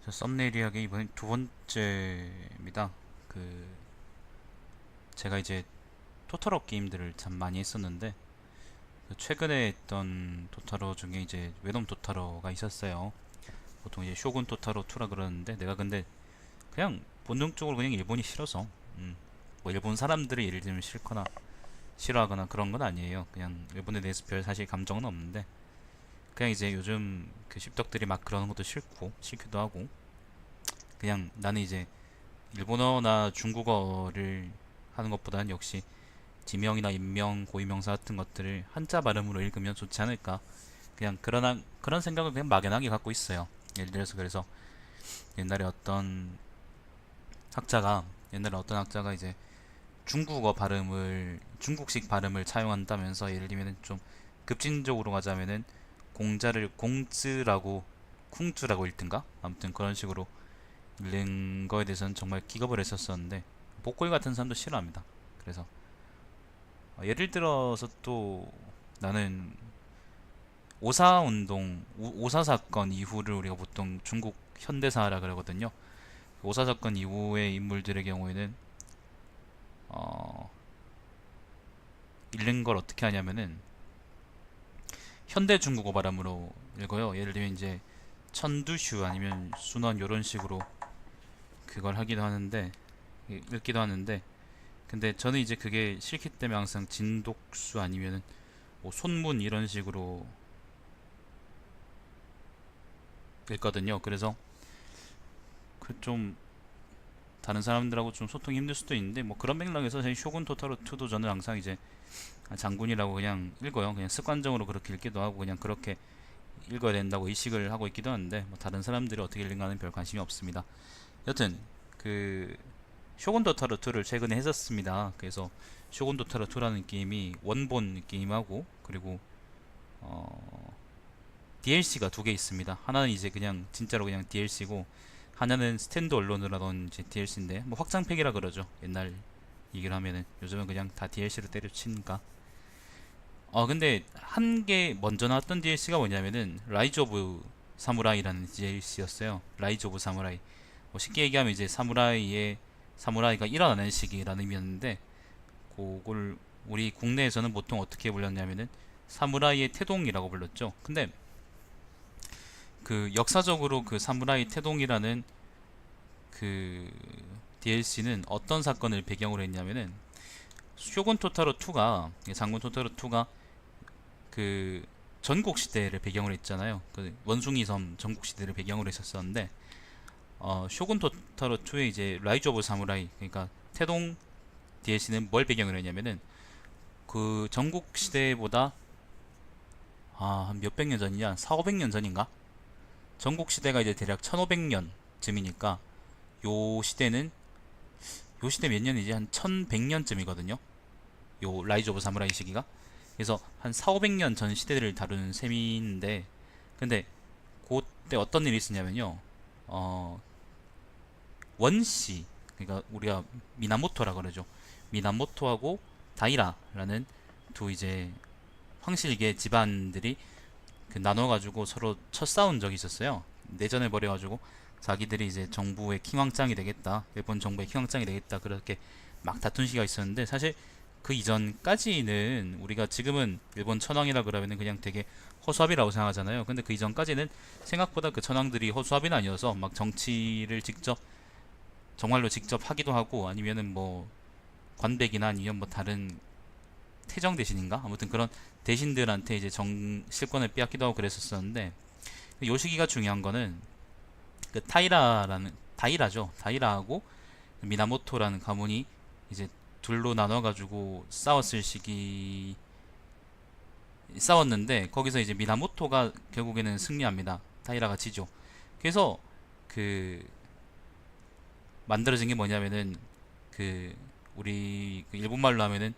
저 썸네일 이야기 이번엔 두 번째입니다. 그 제가 이제 토토로 게임들을 참 많이 했었는데 그 최근에 했던 토타로 중에 이제 웨놈 토타로가 있었어요. 보통 이제 쇼군 토타로 2라 그러는데 내가 근데 그냥 본능적으로 그냥 일본이 싫어서 뭐 일본 사람들이 예를 들면 싫거나 싫어하거나 그런 건 아니에요. 그냥 일본에 대해서 별 사실 감정은 없는데 그냥 이제 요즘 그 십덕들이 막 그러는 것도 싫고 싫기도 하고 그냥 나는 이제 일본어나 중국어를 하는 것보다는 역시 지명이나 인명, 고유명사 같은 것들을 한자 발음으로 읽으면 좋지 않을까. 그냥 그런 생각을 그냥 막연하게 갖고 있어요. 예를 들어서 그래서 옛날에 어떤 학자가 옛날에 어떤 학자가 이제 중국어 발음을 중국식 발음을 차용한다면서 예를 들면 좀 급진적으로 가자면은 공자를 공쯔라고 쿵쯔라고 읽든가 아무튼 그런 식으로 읽는 거에 대해서는 정말 기겁을 했었었는데 복고일 같은 사람도 싫어합니다. 그래서 예를 들어서 또 나는 오사 운동, 오사 사건 이후를 우리가 보통 중국 현대사라 그러거든요. 오사 사건 이후의 인물들의 경우에는 어, 읽는 걸 어떻게 하냐면은 현대 중국어 발음으로 읽어요. 예를 들면 이제 천두슈 아니면 순원 이런 식으로 그걸 하기도 하는데 읽기도 하는데 근데 저는 이제 그게 싫기 때문에 항상 진독수 아니면은 뭐 손문 이런 식으로 읽거든요. 그래서 그 좀 다른 사람들하고 좀 소통이 힘들 수도 있는데 뭐 그런 맥락에서 저희 쇼군 토타로 2도 저는 항상 이제 장군이라고 그냥 읽어요. 그냥 습관적으로 그렇게 읽기도 하고 그냥 그렇게 읽어야 된다고 의식을 하고 있기도 하는데 뭐 다른 사람들이 어떻게 읽는가는 별 관심이 없습니다. 여튼 그 쇼군 도타로 2를 최근에 했었습니다. 그래서 쇼군 도타로 2라는 게임이 원본 게임하고 그리고 DLC가 두 개 있습니다. 하나는 이제 그냥 진짜로 그냥 DLC고 하나는 스탠드 언론으로 나온 이제 DLC인데 뭐 확장팩이라 그러죠. 옛날 얘기를 하면은 요즘은 그냥 다 DLC로 때려치니까. 근데 한 개 먼저 나왔던 DLC가 뭐냐면은 라이즈 오브 사무라이라는 DLC였어요. 라이즈 오브 사무라이. 뭐 쉽게 얘기하면 이제 사무라이가 일어나는 시기라는 의미였는데 그걸 우리 국내에서는 보통 어떻게 불렀냐면은 사무라이의 태동이라고 불렀죠. 근데 그 역사적으로 그 사무라이 태동이라는 그 DLC는 어떤 사건을 배경으로 했냐면은 쇼군 토타로 2가 장군 토타로 2가 그 전국 시대를 배경으로 했잖아요. 그 원숭이 섬 전국 시대를 배경으로 했었었는데 쇼군 토타로 2의 이제 라이즈 오브 사무라이 그러니까 태동 DLC는 뭘 배경으로 했냐면은 그 전국 시대보다 한 몇백 년 전이냐 4, 500년 전인가? 전국 시대가 이제 대략 1500년쯤이니까 요 시대는 요 시대 몇 년이지? 한 1100년쯤이거든요. 요 라이즈 오브 사무라이 시기가. 그래서 한 4, 500년 전 시대를 다루는 셈인데 근데 그때 어떤 일이 있었냐면요. 어, 원씨 그러니까 우리가 미나모토라 그러죠. 미나모토하고 다이라라는 두 이제 황실계 집안들이 그 나눠가지고 서로 첫 싸운 적이 있었어요. 내전을 벌여가지고 자기들이 이제 정부의 킹왕짱이 되겠다, 일본 정부의 킹왕짱이 되겠다 그렇게 막 다툰 시기가 있었는데 사실 그 이전까지는 우리가 지금은 일본 천황이라 그러면은 그냥 되게 허수아비라고 생각하잖아요. 근데 그 이전까지는 생각보다 그 천황들이 허수아비는 아니어서 막 정치를 직접 정말로 직접 하기도 하고 아니면은 뭐 관백이나 아니면 뭐 다른 태정 대신인가 아무튼 그런 대신들한테 이제 실권을 빼앗기도 하고 그랬었었는데 요 시기가 중요한 거는 그 다이라죠. 다이라하고 미나모토라는 가문이 이제 둘로 나눠가지고 싸웠는데 거기서 이제 미나모토가 결국에는 승리합니다. 다이라가 지죠. 그래서 그 만들어진 게 뭐냐면은 그 우리 그 일본말로 하면은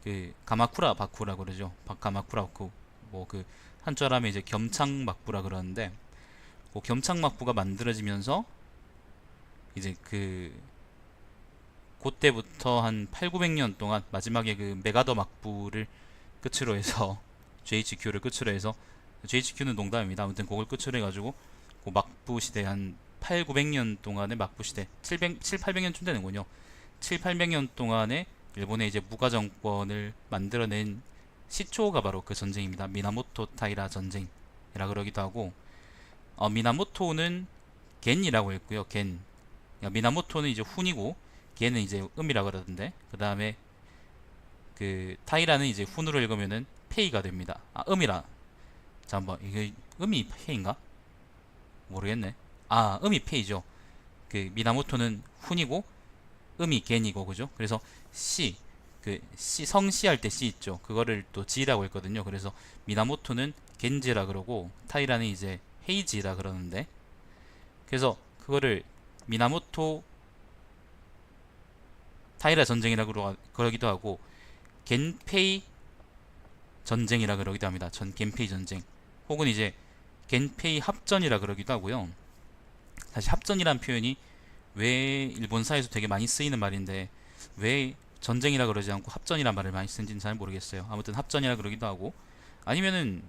그 가마쿠라 바쿠라 그러죠. 가마쿠라 바쿠 뭐 그 한자로 하면 이제 겸창막부라 그러는데 그 겸창막부가 만들어지면서 이제 그 그때부터 한 8, 900년 동안 마지막에 그 메가더 막부를 끝으로 해서 JHQ를 끝으로 해서 JHQ는 농담입니다. 아무튼 그걸 끝으로 해가지고 그 막부 시대 한 8, 900년 동안의 막부 시대, 7, 800년쯤 되는군요. 7, 800년 동안에 일본의 이제 무가 정권을 만들어낸 시초가 바로 그 전쟁입니다. 미나모토 타이라 전쟁이라 그러기도 하고, 미나모토는 겐이라고 했고요. 겐. 그러니까 미나모토는 이제 훈이고 겐은 이제 음이라 그러던데, 그 다음에 그 타이라는 이제 훈으로 읽으면은 페이가 됩니다. 음이라. 잠깐만, 이게 음이 페이인가? 모르겠네. 음이 페이죠. 그 미나모토는 훈이고 음이 겐이고, 그죠? 그래서 씨, 성씨 할 때 씨 있죠. 그거를 또 지라고 했거든요. 그래서 미나모토는 겐지라 그러고 타이라는 이제 헤이지라 그러는데, 그래서 그거를 미나모토 타이라 전쟁이라 그러기도 하고 겐페이 전쟁이라 그러기도 합니다. 겐페이 전쟁, 혹은 이제 겐페이 합전이라 그러기도 하고요. 사실 합전이란 표현이 왜 일본사에서 되게 많이 쓰이는 말인데 왜 전쟁이라 그러지 않고 합전이란 말을 많이 쓰는지는 잘 모르겠어요. 아무튼 합전이라 그러기도 하고, 아니면은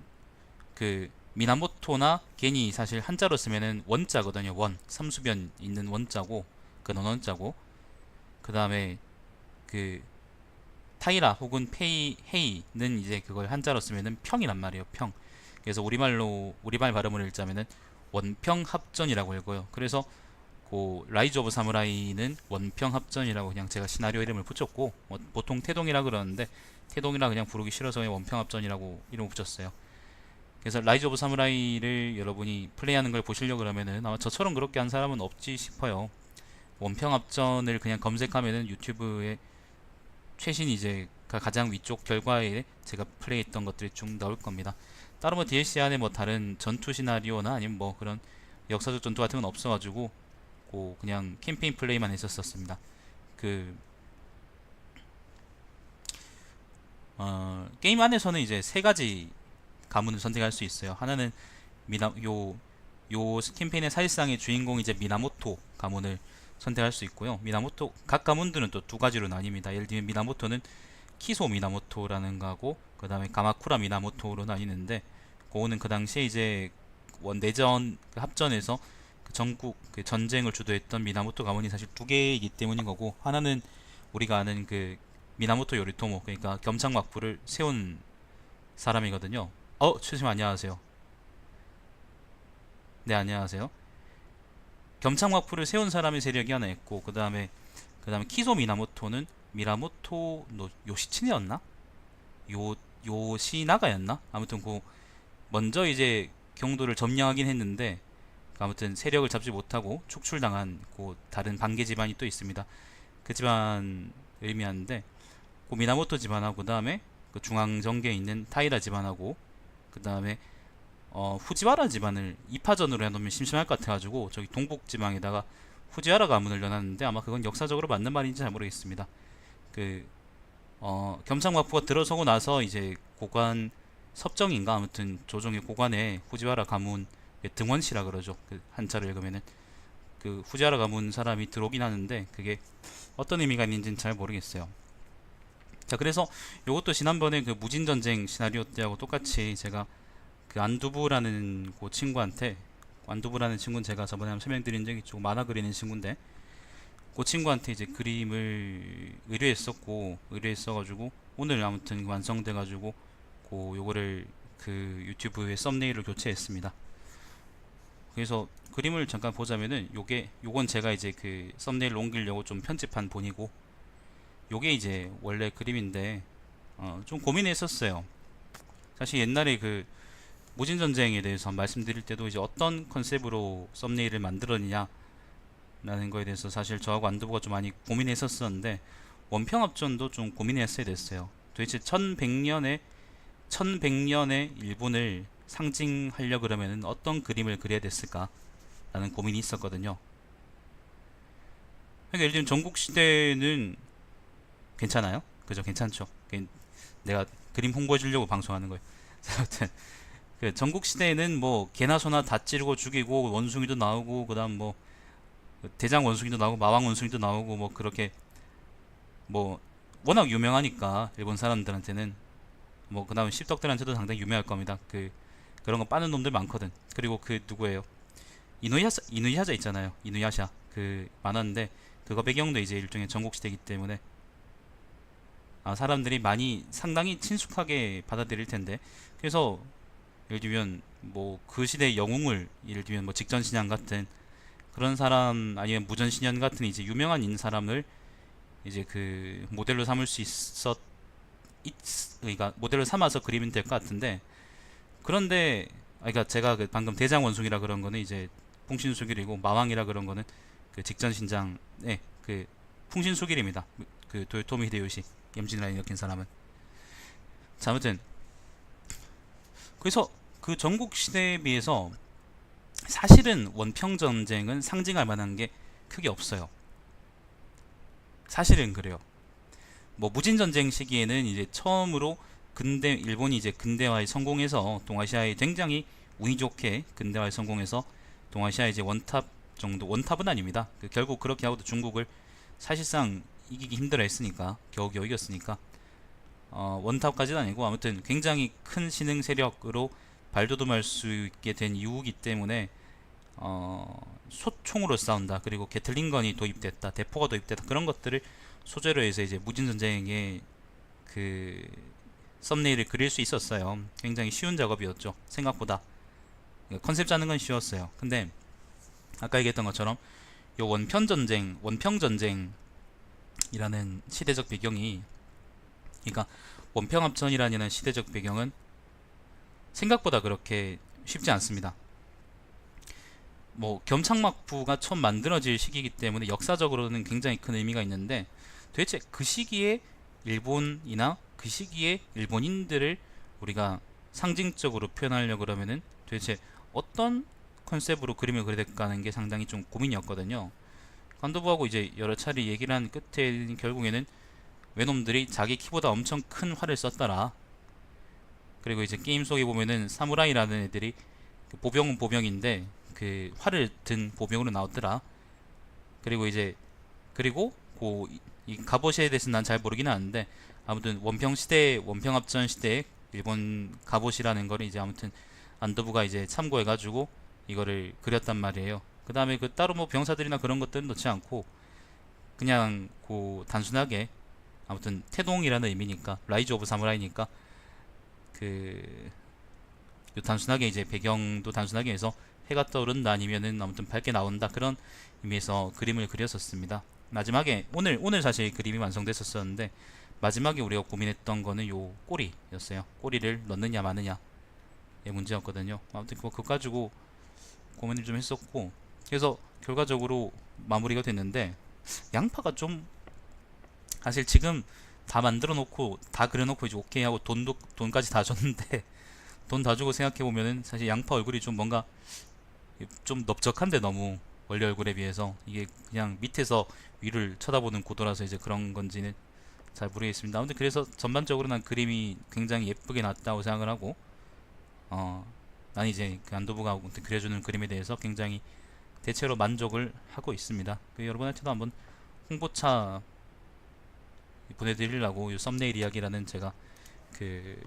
그 미나모토나 겐이 사실 한자로 쓰면은 원자거든요. 삼수변 있는 원자고, 그 원자고, 그 다음에 그 타이라 혹은 헤이는 이제 그걸 한자로 쓰면은 평이란 말이에요. 평. 그래서 우리말 발음을 읽자면은 원평합전이라고 읽어요. 그래서 그 라이즈 오브 사무라이는 원평합전이라고 그냥 제가 시나리오 이름을 붙였고, 보통 태동이라 그러는데 태동이라 그냥 부르기 싫어서 그냥 원평합전이라고 이름을 붙였어요. 그래서 라이즈 오브 사무라이를 여러분이 플레이하는 걸 보시려고 그러면은 아마 저처럼 그렇게 한 사람은 없지 싶어요. 원평합전을 그냥 검색하면은 유튜브에 최신 이제 가장 위쪽 결과에 제가 플레이했던 것들이 쭉 나올 겁니다. 따로 뭐 DLC 안에 뭐 다른 전투 시나리오나 아니면 뭐 그런 역사적 전투 같은 건 없어가지고 그냥 캠페인 플레이만 했었습니다. 게임 안에서는 이제 세 가지 가문을 선택할 수 있어요. 하나는 요 캠페인의 사실상의 주인공 이제 미나모토 가문을 선택할 수 있고요. 각 가문들은 또 두 가지로 나뉩니다. 예를 들면 미나모토는 키소 미나모토라는 거하고, 그 다음에 가마쿠라 미나모토로 나뉘는데, 그거는 그 당시에 이제 내전 합전에서 전국 전쟁을 주도했던 미나모토 가문이 사실 두 개이기 때문인 거고, 하나는 우리가 아는 그 미나모토 요리토모, 그러니까 겸창막부를 세운 사람이거든요. 최수님 안녕하세요. 네, 안녕하세요. 겸창막부를 세운 사람의 세력이 하나 있고, 그 다음에 키소 미나모토는 미나모토 요시치네였나? 요시나가였나? 아무튼 먼저 이제 경도를 점령하긴 했는데, 아무튼 세력을 잡지 못하고 축출당한 다른 반개 집안이 또 있습니다. 그 집안 의미하는데, 미나모토 집안하고, 그 다음에 그 중앙정계에 있는 타이라 집안하고, 그 다음에 후지와라 집안을 2파전으로 해놓으면 심심할 것 같아가지고 저기 동북지방에다가 후지와라 가문을 넣어놨는데, 아마 그건 역사적으로 맞는 말인지 잘 모르겠습니다. 겸창막부가 들어서고 나서 이제 고관 섭정인가, 아무튼 조정의 고관에 후지와라 가문 등원시라 그러죠. 그 한자를 읽으면은 그 후지와라 가문 사람이 들어오긴 하는데 그게 어떤 의미가 있는지는 잘 모르겠어요. 자, 그래서 요것도 지난번에 그 무진전쟁 시나리오 때하고 똑같이 제가 그 안두부라는 친구는 제가 저번에 한번 설명드린 적이 있고, 만화 그리는 친구인데 그 친구한테 이제 그림을 의뢰했어가지고 오늘 아무튼 완성돼가지고 요거를 그 유튜브에 썸네일을 교체했습니다. 그래서 그림을 잠깐 보자면은 요건 제가 이제 그 썸네일로 옮기려고 좀 편집한 본이고, 요게 이제 원래 그림인데 좀 고민했었어요. 사실 옛날에 그 무진전쟁에 대해서 말씀드릴 때도 이제 어떤 컨셉으로 썸네일을 만들었느냐 라는 거에 대해서 사실 저하고 안두부가 좀 많이 고민했었었는데, 원평합전도 좀 고민했어야 됐어요. 도대체 1100년의 일본을 상징하려 그러면은 어떤 그림을 그려야 됐을까 라는 고민이 있었거든요. 그러니까 예를 들면 전국시대는 괜찮아요? 그죠? 괜찮죠? 내가 그림 홍보해 주려고 방송하는 거예요. 아무튼 그 전국시대에는 뭐 개나 소나 다 찌르고 죽이고 원숭이도 나오고, 그 다음 뭐 대장 원숭이도 나오고 마왕 원숭이도 나오고, 뭐 그렇게 뭐 워낙 유명하니까 일본 사람들한테는, 뭐 그 다음 십덕들한테도 상당히 유명할 겁니다. 그런 거 빠는 놈들 많거든. 그리고 그 누구예요? 이누야샤 있잖아요. 이누야샤 그 만화인데 그거 배경도 이제 일종의 전국시대이기 때문에 사람들이 많이 상당히 친숙하게 받아들일 텐데 그래서 예를 들면 뭐 그 시대의 영웅을 예를 들면 뭐 직전신양 같은 그런 사람 아니면 무전신현 같은 이제 유명한 사람을 이제 그 모델로 삼을 수 그러니까 모델로 삼아서 그리면 될 것 같은데 그런데 그러니까 제가 그 방금 대장원숭이라 그런 거는 이제 풍신수길이고 마왕이라 그런 거는 그 직전신장의 그 풍신수길입니다. 그 도요토미 히데요시 염진이라 일으킨 사람은. 자, 아무튼 그래서 그 전국 시대에 비해서 사실은 원평 전쟁은 상징할 만한 게 크게 없어요. 사실은 그래요. 뭐 무진 전쟁 시기에는 이제 처음으로 근대 일본이 이제 근대화에 성공해서 동아시아에 굉장히 운이 좋게 근대화에 성공해서 동아시아 이제 원탑 정도 원탑은 아닙니다. 결국 그렇게 하고도 중국을 사실상 이기기 힘들어 했으니까 겨우겨우 이겼으니까 원탑까지는 아니고 아무튼 굉장히 큰 신흥 세력으로 발돋움할 수 있게 된 이유이기 때문에 소총으로 싸운다 그리고 게틀링건이 도입됐다 대포가 도입됐다 그런 것들을 소재로 해서 이제 무진전쟁의 그 썸네일을 그릴 수 있었어요. 굉장히 쉬운 작업이었죠. 생각보다 컨셉 짜는 건 쉬웠어요. 근데 아까 얘기했던 것처럼 요 원평전쟁이라는 시대적 배경이 그러니까 원평합전이라는 시대적 배경은 생각보다 그렇게 쉽지 않습니다. 뭐 겸창막부가 처음 만들어질 시기이기 때문에 역사적으로는 굉장히 큰 의미가 있는데 도대체 그 시기에 일본이나 그 시기에 일본인들을 우리가 상징적으로 표현하려고 그러면은 도대체 어떤 컨셉으로 그림을 그려야 될까 하는 게 상당히 좀 고민이었거든요. 관도부하고 이제 여러 차례 얘기를 한 끝에 결국에는 외놈들이 자기 키보다 엄청 큰 활을 썼더라. 그리고 이제 게임 속에 보면은 사무라이라는 애들이 그 보병은 보병인데 그 활을 든 보병으로 나오더라. 그리고 이제 그리고 이 갑옷에 대해서는 난 잘 모르긴 하는데 아무튼 원평합전 시대에 일본 갑옷이라는 거를 이제 아무튼 안도부가 이제 참고해가지고 이거를 그렸단 말이에요. 그 다음에 그 따로 뭐 병사들이나 그런 것들은 넣지 않고 그냥 단순하게 아무튼 태동이라는 의미니까 라이즈 오브 사무라이니까 그 단순하게 이제 배경도 단순하게 해서 해가 떠오른다 아니면은 아무튼 밝게 나온다 그런 의미에서 그림을 그렸었습니다. 마지막에 오늘 사실 그림이 완성됐었었는데 마지막에 우리가 고민했던 거는 요 꼬리였어요. 꼬리를 넣느냐 마느냐의 문제였거든요. 아무튼 그거 가지고 고민을 좀 했었고 그래서 결과적으로 마무리가 됐는데 양파가 좀 사실 지금 다 만들어 놓고 다 그려 놓고 이제 오케이 하고 돈까지 다 줬는데 돈 다 주고 생각해 보면은 사실 양파 얼굴이 좀 뭔가 좀 넓적한데 너무 원래 얼굴에 비해서 이게 그냥 밑에서 위를 쳐다보는 구도라서 이제 그런 건지는 잘 모르겠습니다. 아무튼 그래서 전반적으로 난 그림이 굉장히 예쁘게 났다고 생각을 하고 난 이제 그 안도부가 그려주는 그림에 대해서 굉장히 대체로 만족을 하고 있습니다. 여러분한테도 한번 홍보차 보내드리려고 이 썸네일 이야기라는 제가 그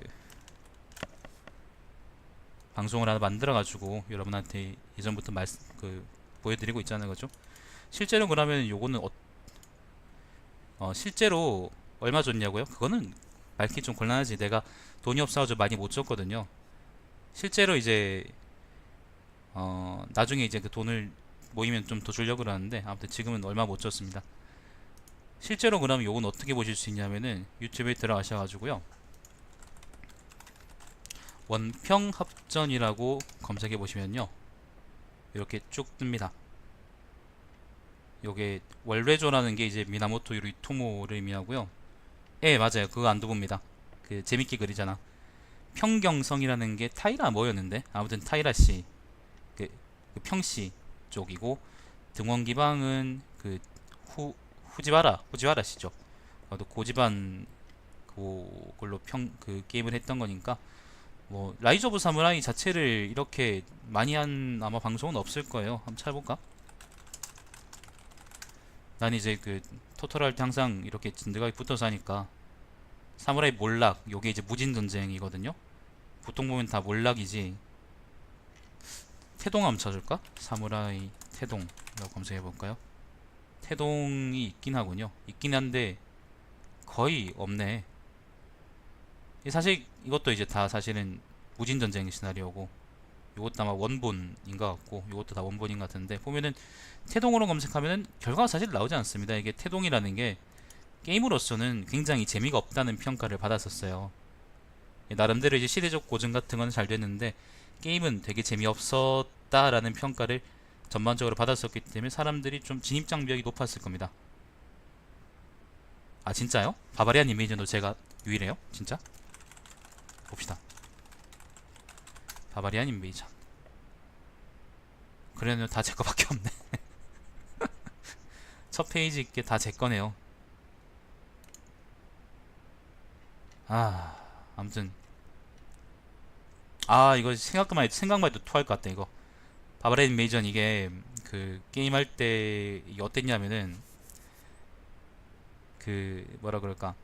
방송을 하나 만들어가지고 여러분한테 예전부터 보여드리고 있잖아요, 그죠? 실제로 그러면 요거는 실제로 얼마 줬냐고요? 그거는 밝기 좀 곤란하지. 내가 돈이 없어가지고 많이 못 줬거든요. 실제로 이제 나중에 이제 그 돈을 모이면 좀 더 주려고 그러는데 아무튼 지금은 얼마 못 줬습니다. 실제로 그러면 요건 어떻게 보실 수 있냐면은 유튜브에 들어가셔가지고요. 원평합전이라고 검색해 보시면요. 이렇게 쭉 뜹니다. 요게 월레조라는 게 이제 미나모토 요리토모를 의미하고요. 예, 맞아요. 그거 안도부입니다. 그 재밌게 그리잖아. 평경성이라는 게 타이라 뭐였는데 아무튼 타이라씨 그 평씨 쪽이고 등원기방은 그 후지와라씨죠. 고지반 그걸로 그 게임을 했던 거니까 뭐 라이즈 오브 사무라이 자체를 이렇게 많이 한 아마 방송은 없을 거예요. 한번 찾아볼까? 난 이제 그 토토로 할 때 항상 이렇게 진드각이 붙어서 하니까 사무라이 몰락 요게 이제 무진 전쟁이거든요. 보통 보면 다 몰락이지 태동 한번 쳐줄까? 사무라이 태동이라고 검색해볼까요? 태동이 있긴 하군요. 있긴 한데 거의 없네. 사실 이것도 이제 다 사실은 무진전쟁 시나리오고, 이것도 아마 원본인 것 같고, 이것도 다 원본인 것 같은데, 보면은 태동으로 검색하면은 결과가 사실 나오지 않습니다. 이게 태동이라는 게 게임으로서는 굉장히 재미가 없다는 평가를 받았었어요. 나름대로 이제 시대적 고증 같은 건 잘 됐는데 게임은 되게 재미없었다라는 평가를 전반적으로 받았었기 때문에 사람들이 좀 진입 장벽이 높았을 겁니다. 아 진짜요? 바바리안 인베이전도 제가 유일해요? 진짜? 봅시다. 바바리안 인베이전. 그래는 다 제 거밖에 없네. 첫 페이지 있게 다 제 거네요. 아 아무튼 이거 생각만 해도 토할 것 같다 이거. 바바리안 인베이전 이게 그 게임할 때 이게 어땠냐면은 그 뭐라 그럴까,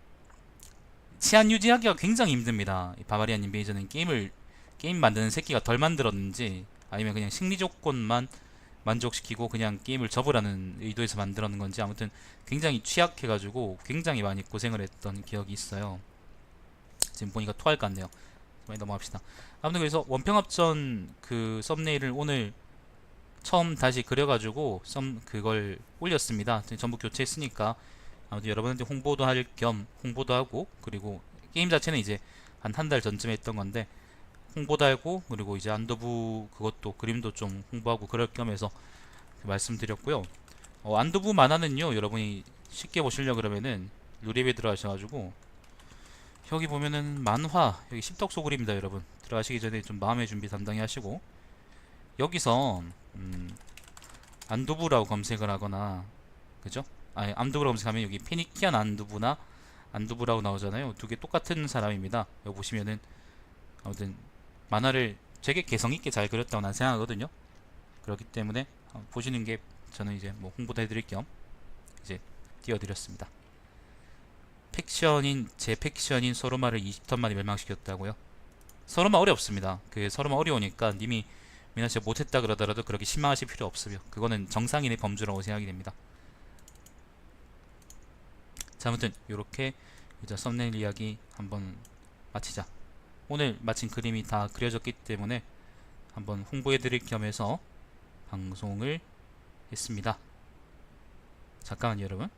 치안 유지하기가 굉장히 힘듭니다. 이 바바리안 인베이전은 게임 만드는 새끼가 덜 만들었는지 아니면 그냥 심리 조건만 만족시키고 그냥 게임을 접으라는 의도에서 만들었는 건지, 아무튼 굉장히 취약해가지고 굉장히 많이 고생을 했던 기억이 있어요. 지금 보니까 토할 것 같네요. 많이 넘어갑시다. 아무튼 그래서 원평합전 그 썸네일을 오늘 처음 다시 그려가지고 그걸 올렸습니다. 전부 교체했으니까 아무튼 여러분한테 홍보도 할 겸 홍보도 하고, 그리고 게임 자체는 이제 한 달 전쯤에 했던 건데 홍보도 하고, 그리고 이제 안도부 그것도 그림도 좀 홍보하고 그럴 겸해서 말씀드렸고요. 안도부 만화는요, 여러분이 쉽게 보시려 그러면은 누리에 들어가셔가지고 여기 보면은 만화, 여기 십덕소 그림입니다. 여러분 들어가시기 전에 좀 마음의 준비 단단히 하시고, 여기서 안두부라고 검색을 하거나, 그죠? 아니, 안두부라고 검색하면 여기 페니키안 안두부나 안두부라고 나오잖아요. 두 개 똑같은 사람입니다. 여기 보시면은 아무튼 만화를 되게 개성 있게 잘 그렸다고 난 생각하거든요. 그렇기 때문에 보시는 게 저는 이제 뭐 홍보도 해드릴 겸 이제 띄워드렸습니다. 제 팩션인 서로마를 20턴 만에 멸망시켰다고요? 서로마 어렵습니다. 그 서로마 어려우니까 님이 미나씨 못했다 그러더라도 그렇게 실망하실 필요 없으며, 그거는 정상인의 범주라고 생각이 됩니다. 자, 아무튼 이렇게 이제 썸네일 이야기 한번 마치자. 오늘 마침 그림이 다 그려졌기 때문에 한번 홍보해드릴 겸해서 방송을 했습니다. 잠깐만요 여러분.